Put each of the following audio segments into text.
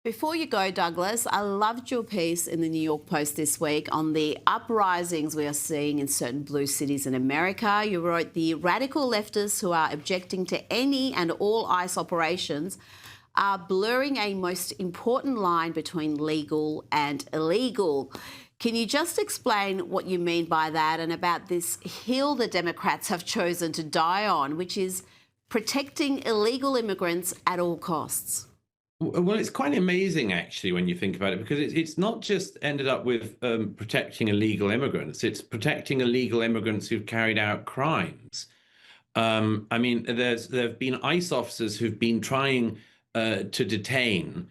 Before you go, Douglas, I loved your piece in the New York Post this week on the uprisings we are seeing in certain blue cities in America. You wrote the radical leftists who are objecting to any and all ICE operations are blurring a most important line between legal and illegal. Can you just explain what you mean by that and about this hill the Democrats have chosen to die on, which is protecting illegal immigrants at all costs? Well, it's quite amazing, actually, when you think about it, because it's not just ended up with protecting illegal immigrants. It's protecting illegal immigrants who've carried out crimes. I mean, there have been ICE officers who've been trying to detain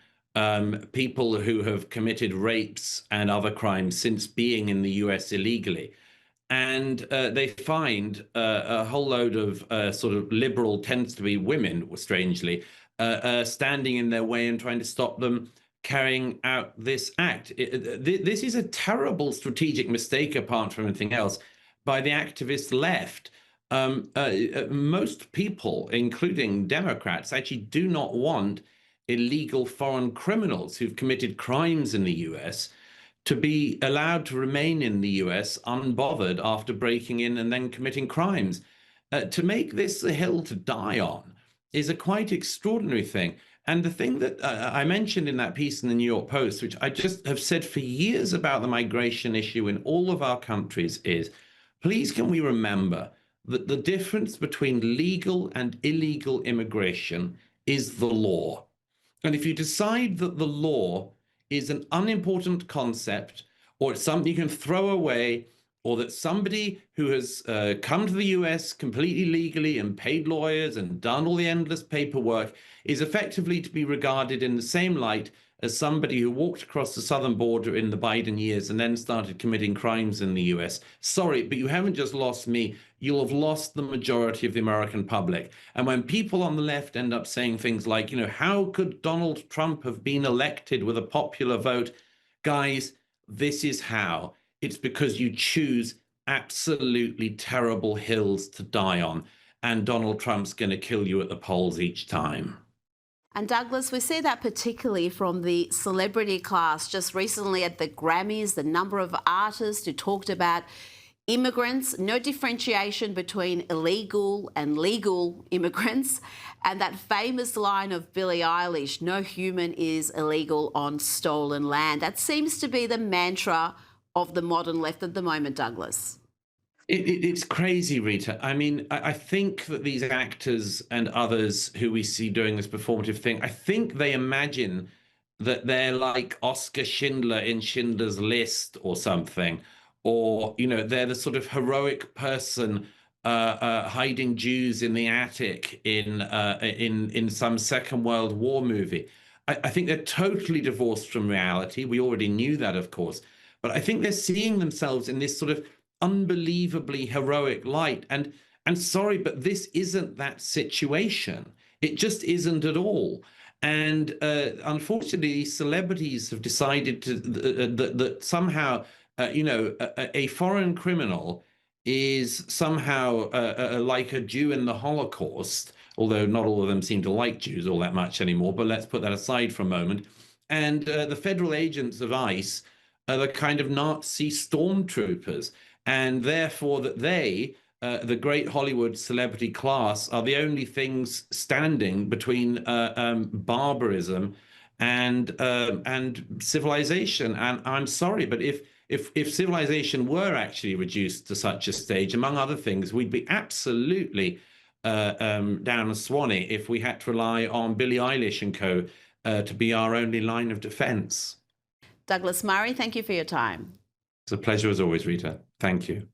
people who have committed rapes and other crimes since being in the US illegally. And they find a whole load of sort of liberal, tends to be women, strangely, standing in their way and trying to stop them carrying out this act. This is a terrible strategic mistake, apart from anything else, by the activist left. Most people, including Democrats, actually do not want illegal foreign criminals who've committed crimes in the US to be allowed to remain in the US unbothered after breaking in and then committing crimes. To make this a hill to die on is a quite extraordinary thing. And the thing that I mentioned in that piece in the New York Post, which I just have said for years about the migration issue in all of our countries, is please can we remember that the difference between legal and illegal immigration is the law. And if you decide that the law is an unimportant concept, or it's something you can throw away, or that somebody who has come to the US completely legally and paid lawyers and done all the endless paperwork is effectively to be regarded in the same light as somebody who walked across the southern border in the Biden years and then started committing crimes in the US. Sorry, but you haven't just lost me, you'll have lost the majority of the American public. And when people on the left end up saying things like, how could Donald Trump have been elected with a popular vote? Guys, this is how. It's because you choose absolutely terrible hills to die on, and Donald Trump's going to kill you at the polls each time. And Douglas, we see that particularly from the celebrity class. Just recently at the Grammys, the number of artists who talked about immigrants, no differentiation between illegal and legal immigrants, and that famous line of Billie Eilish, no human is illegal on stolen land. That seems to be the mantra of the modern left at the moment, Douglas. It's crazy, Rita. I mean, I think that these actors and others who we see doing this performative thing, I think they imagine that they're like Oscar Schindler in Schindler's List or something, or, they're the sort of heroic person hiding Jews in the attic in some Second World War movie. I think they're totally divorced from reality. We already knew that, of course. But I think they're seeing themselves in this sort of unbelievably heroic light. And sorry, but this isn't that situation. It just isn't at all. And unfortunately, celebrities have decided that somehow, a foreign criminal is somehow like a Jew in the Holocaust, although not all of them seem to like Jews all that much anymore. But let's put that aside for a moment. And the federal agents of ICE are the kind of Nazi stormtroopers, and therefore that they, the great Hollywood celebrity class, are the only things standing between barbarism and civilization. And I'm sorry, but if civilization were actually reduced to such a stage, among other things, we'd be absolutely down a Swanee if we had to rely on Billie Eilish and co. To be our only line of defense. Douglas Murray, thank you for your time. It's a pleasure as always, Rita. Thank you.